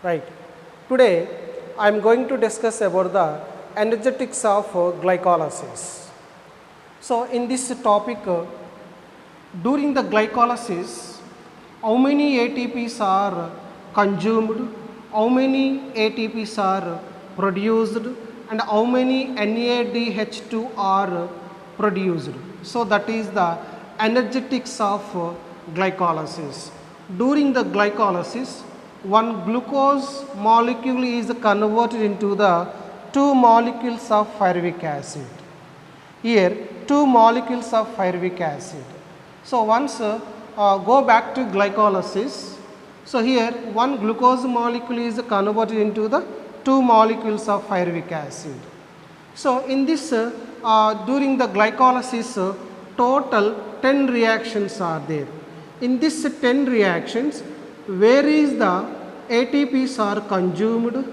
Right. Today I am going to discuss about the energetics of glycolysis. So in this topic, during the glycolysis, how many ATPs are consumed, how many ATPs are produced, and how many NADH2 are produced. So that is the energetics of glycolysis. During the glycolysis, one glucose molecule is converted into the two molecules of pyruvic acid. Here two molecules of pyruvic acid. So once go back to glycolysis. So here one glucose molecule is converted into the two molecules of pyruvic acid. So in this during the glycolysis total 10 reactions are there. In this 10 reactions, where is the ATPs are consumed,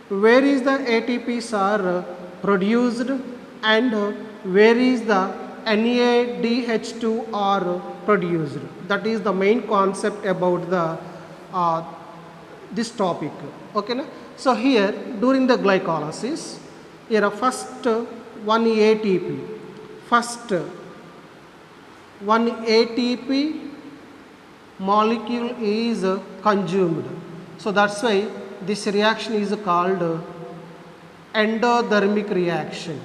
where is the ATPs are produced, and where is the NADH2 are produced. That is the main concept about the this topic. Okay, na? So here during the glycolysis, here first one ATP, first one ATP molecule is consumed. So that's why this reaction is called endothermic reaction.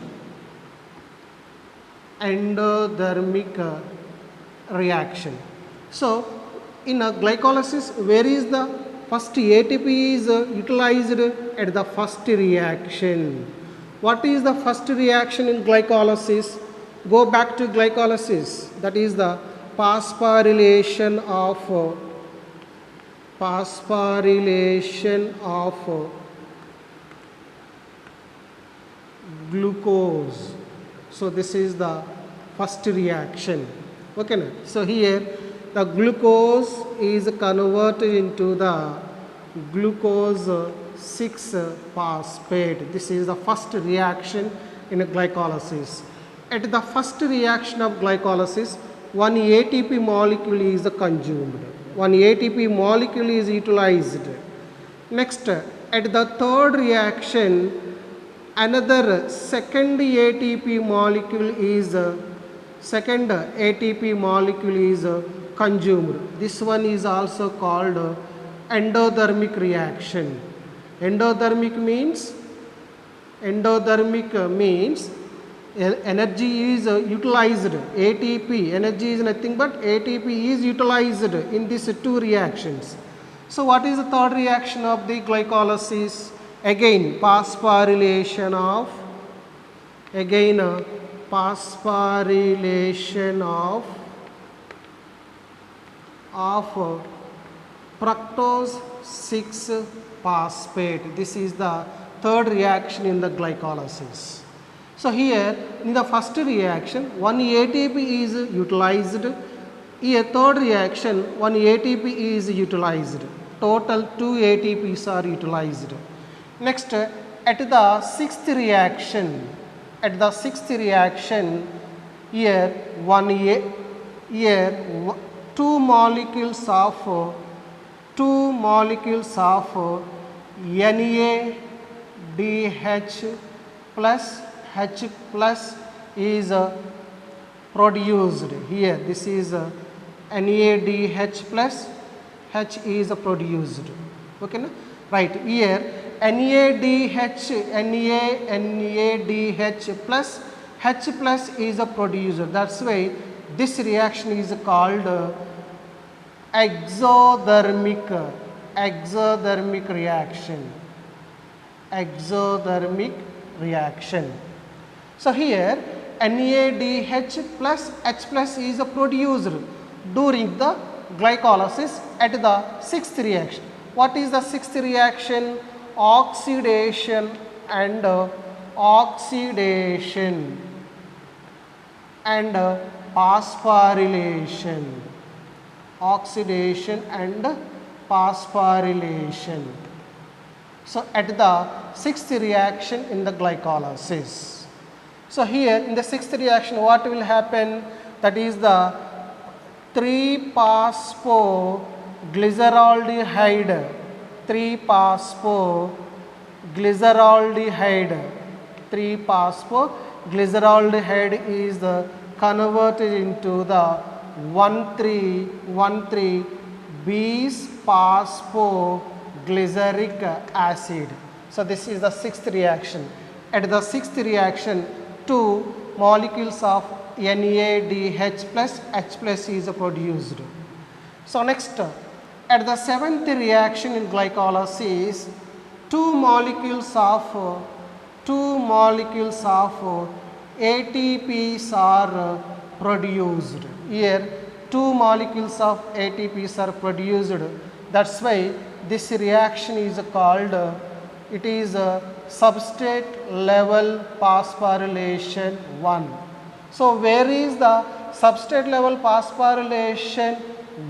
Endothermic reaction. So in a glycolysis, where is the first ATP is utilized at the first reaction. What is the first reaction in glycolysis? Go back to glycolysis, that is the phosphorylation of glucose. So this is the first reaction. Okay, na? So here the glucose is converted into the glucose 6-phosphate. This is the first reaction in a glycolysis. At the first reaction of glycolysis, one ATP molecule is consumed, one ATP molecule is utilized. Next, at the third reaction, another second ATP molecule is consumed. This one is also called endothermic reaction. Endothermic means energy is utilized. ATP energy is nothing but ATP is utilized in these two reactions. So what is the third reaction of the glycolysis? Again phosphorylation of fructose 6-phosphate. This is the third reaction in the glycolysis. So here in the first reaction, one ATP is utilized. Here third reaction, one ATP is utilized. Total 2 ATPs are utilized. Next, at the sixth reaction, here two molecules of NADH plus H plus is produced. Here this is NADH plus H is produced. Okay, na? Right. Here NADH plus H plus is produced. That's why this reaction is called exothermic reaction. So here NADH plus H plus is produced during the glycolysis at the sixth reaction. What is the sixth reaction? Oxidation and phosphorylation. So at the sixth reaction in the glycolysis. So here in the sixth reaction, what will happen? That is the 3-phosphoglyceraldehyde 3-phosphoglyceraldehyde. 3-phosphoglyceraldehyde is converted into the 1,3,1,3 bis-phosphoglyceric acid. So this is the sixth reaction. At the sixth reaction, 2 molecules of NADH plus H plus is produced. So next, at the seventh reaction in glycolysis, 2 molecules of ATPs are produced. Here 2 molecules of ATPs are produced. That's why this reaction is called, it is substrate level phosphorylation 1. So where is the substrate level phosphorylation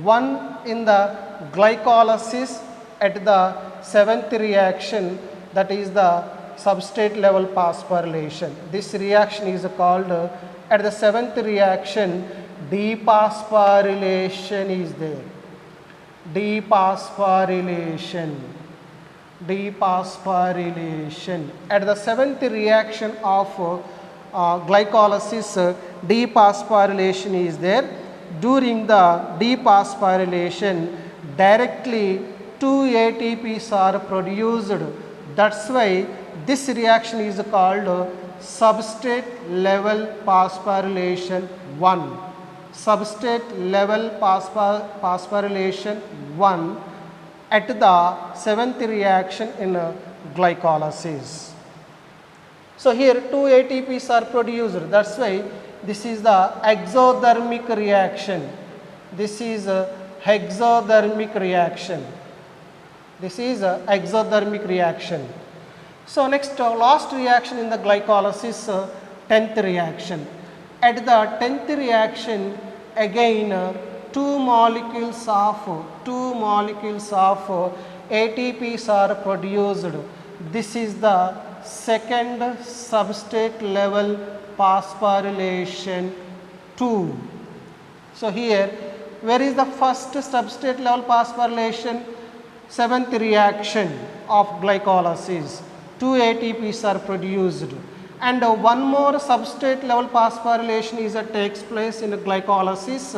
1 in the glycolysis? At the seventh reaction, that is the substrate level phosphorylation. This reaction is called, at the seventh reaction, dephosphorylation is there. Dephosphorylation. At the seventh reaction of glycolysis, dephosphorylation is there. During the dephosphorylation, directly 2 ATPs are produced. That's why this reaction is called substrate level phosphorylation 1. Substrate level phosphorylation 1 at the seventh reaction in glycolysis. So here 2 ATPs are produced. That's why this is the exothermic reaction. This is a exothermic reaction. This is a exothermic reaction. So next, last reaction in the glycolysis, 10th reaction. At the 10th reaction, again 2 molecules of ATPs are produced. This is the second substrate level phosphorylation 2. So here, where is the first substrate level phosphorylation? Seventh reaction of glycolysis. 2 ATPs are produced. And one more substrate level phosphorylation takes place in glycolysis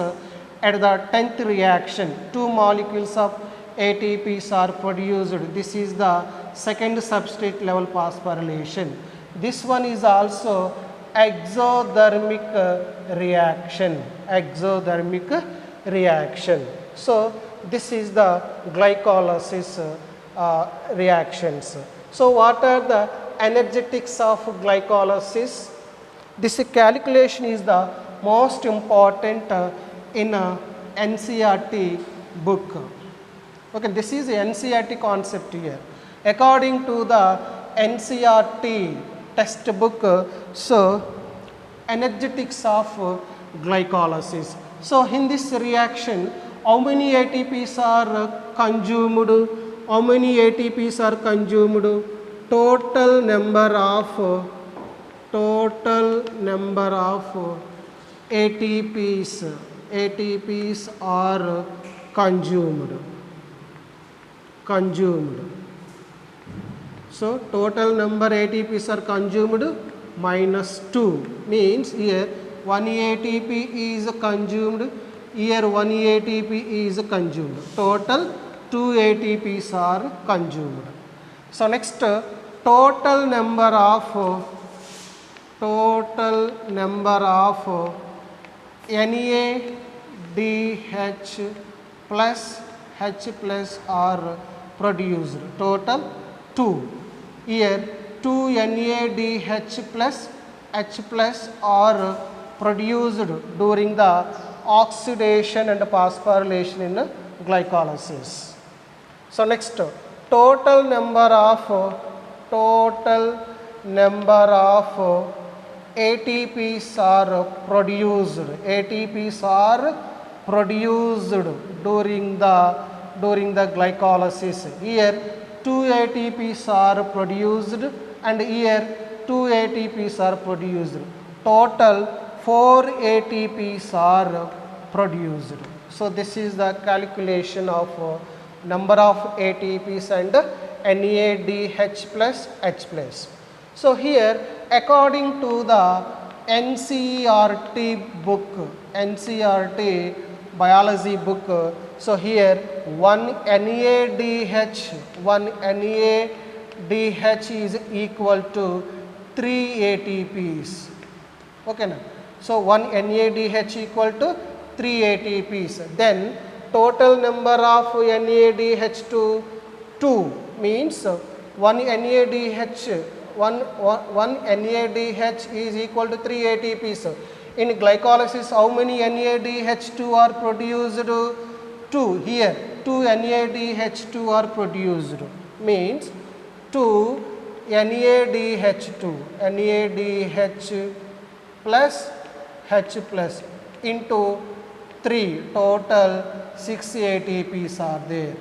at the 10th reaction. 2 molecules of ATPs are produced. This is the second substrate level phosphorylation. This one is also exothermic reaction. Exothermic reaction. So this is the glycolysis reactions. So what are the energetics of glycolysis? This calculation is the most important in NCERT book. Okay, this is a NCERT concept here. According to the NCERT textbook, so energetics of glycolysis. So in this reaction, how many ATPs are consumed? How many ATPs are consumed? Total number of ATPs are consumed. So total number ATPs are consumed minus 2 means here 1 ATP is consumed, here 1 ATP is consumed. Total 2 ATPs are consumed. So next, total number of NADH plus H plus are produced. Total 2. Here 2 NADH plus H plus are produced during the oxidation and phosphorylation in glycolysis. So next, total number of ATPs are produced. ATPs are produced during the glycolysis. Here 2 ATPs are produced and here 2 ATPs are produced. Total 4 ATPs are produced. So this is the calculation of number of ATPs and NADH plus H plus. So here according to the NCERT book, NCERT biology book, so here one NADH is equal to 3 ATPs. Okay na? So 1 NADH equal to 3 ATPs. Then total number of NADH to 2 means 1 NADH is equal to 3 ATPs. In glycolysis, how many NADH2 are produced? 2. Here 2 NADH2 are produced, means 2 NADH2 plus H plus into 3, total 6 ATPs are there.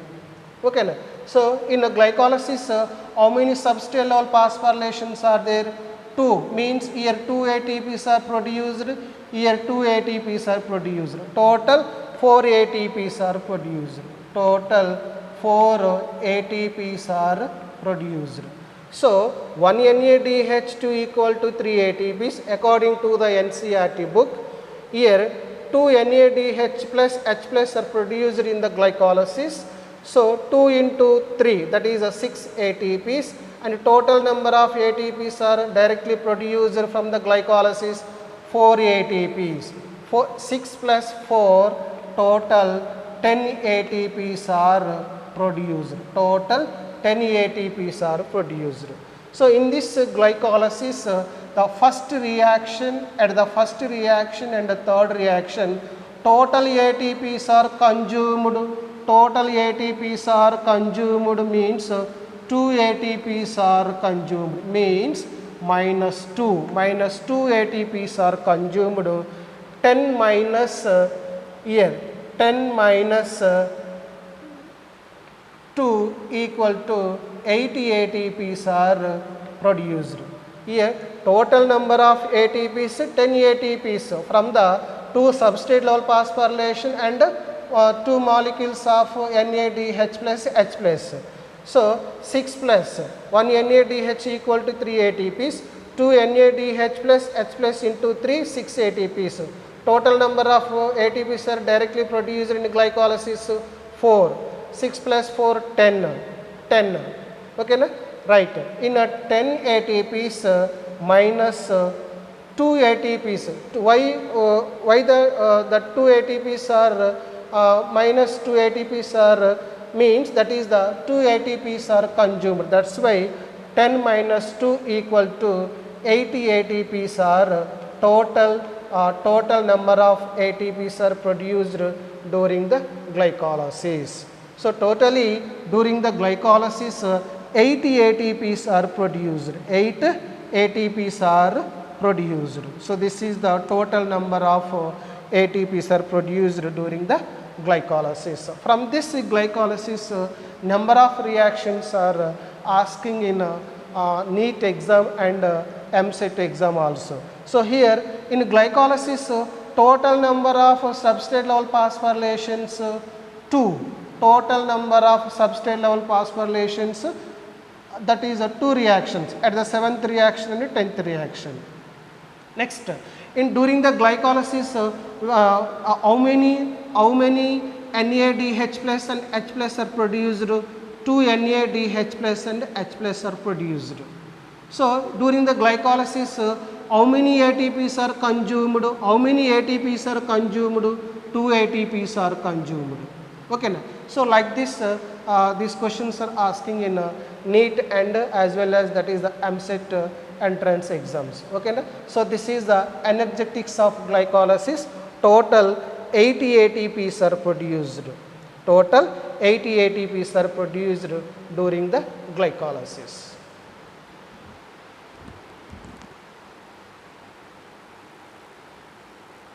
Okay na? So in a glycolysis, how many substrate level phosphorylations are there? 2, means here 2 ATPs are produced, here 2 ATPs are produced. Total 4 ATPs are produced. Total 4 ATPs are produced. So 1 NADH2 equal to 3 ATPs according to the NCERT book. Here 2 NADH plus H plus are produced in the glycolysis. So 2 into 3, that is 6 ATPs, and total number of ATPs are directly produced from the glycolysis 4 ATPs. 6 plus 4, total 10 ATPs are produced. Total 10 ATPs are produced. So in this glycolysis, the first reaction, at the first reaction and the third reaction, total ATPs are consumed. Total ATPs are consumed means 2 ATPs are consumed, means minus 2 ATPs are consumed. 10 minus here 10 minus 2 equal to 80 ATPs are produced. Here total number of ATPs 10 ATPs from the 2 substrate level phosphorylation and 2 molecules of NADH plus H plus. So 6 plus 1 NADH equal to 3 ATPs, 2 NADH plus H plus into 3, 6 ATPs. Total number of ATPs are directly produced in glycolysis 4. 6 plus 4, 10. Okay na? Right. In a 10 ATPs minus 2 ATPs. Why the 2 ATPs are minus 2 ATPs are means that is the 2 ATPs are consumed. That's why 10 minus 2 equal to 80 ATPs are total number of ATPs are produced during the glycolysis. So totally during the glycolysis 80 ATPs are produced. 8 ATPs are produced. So this is the total number of ATPs are produced during the glycolysis. From this glycolysis, number of reactions are asking in NEET exam and MCET exam also. So here in glycolysis, total number of substrate level phosphorylations 2. Total number of substrate level phosphorylations, that is 2 reactions at the 7th reaction and 10th reaction. Next, during the glycolysis, how many NADH plus and H plus are produced? 2 NADH plus and H plus are produced. So during the glycolysis, how many ATPs are consumed? How many ATPs are consumed? 2 ATPs are consumed. Okay na? So like this, these questions are asking in NEET and as well as that is the MCET entrance exams. Okay na? So this is the energetics of glycolysis. Total 80 ATPs are produced. Total 80 ATPs are produced during the glycolysis.